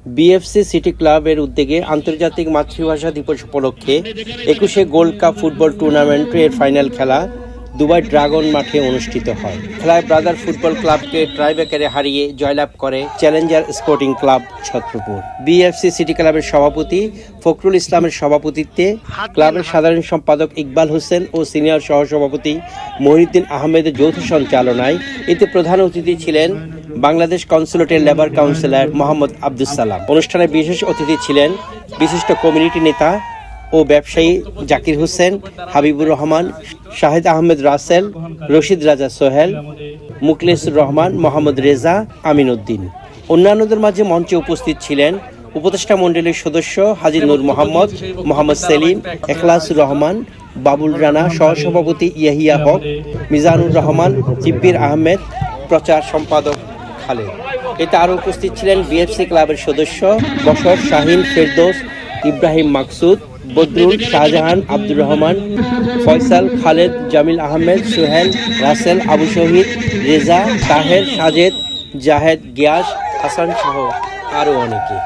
BFC city ক্লাবের উদ্যোগে আন্তর্জাতিক মাতৃভাষা দিবস উপলক্ষে 21শে গোল্ড কাপ ফুটবল টুর্নামেন্টের ফাইনাল খেলা দুবাই ড্রাগন মাঠে অনুষ্ঠিত হয়। খেলায় ব্রাদার ফুটবল ক্লাবকে ট্রাইব্রেকারে হারিয়ে জয়লাভ করে Challenger sporting club Chhatrapur. BFC city ক্লাবের সভাপতি ফখরুল ইসলামের সভাপতিত্বে ক্লাবের সাধারণ সম্পাদক ইকবাল হোসেন ও সিনিয়র সহসভাপতি মহিউদ্দিন আহমেদের যৌথ সঞ্চালনায় এতে প্রধান অতিথি ছিলেন বাংলাদেশ কনসুলেটের লেবার কাউন্সিলর মোহাম্মদ আব্দুস সালাম। অনুষ্ঠানে বিশেষ অতিথি ছিলেন বিশিষ্ট কমিউনিটি নেতা ও ব্যবসায়ী জাকির হোসেন, হাবিবুর রহমান, শাহিদ আহমেদ রাসেল, রশিদ রাজা সোহেল, মুখলেসুর রহমান, মোহাম্মদ রেজা, আমিন উদ্দিন। অন্যান্যদের মাঝে মঞ্চে উপস্থিত ছিলেন উপদেষ্টা মণ্ডলীর সদস্য হাজী নূর মোহাম্মদ, মোহাম্মদ সেলিম, এখলাসুর রহমান, বাবুল রানা, সহসভাপতি ইয়াহিয়া হক, মিজানুর রহমান, জিব্বির আহমেদ, প্রচার সম্পাদক খালেদ। এতে আরও উপস্থিত ছিলেন বিএফসি ক্লাবের সদস্য বশর, শাহিন, ফেরদৌস, ইব্রাহিম মাকসুদ, বদরুল, শাহজাহান, আব্দুর রহমান, ফয়সাল, খালেদ, জামিল আহমেদ, সোহেল, রাসেল, আবু শহীদ, রেজা, তাহের, সাজেদ, জাহেদ, গিয়াস, হাসান সহ আরও অনেকে।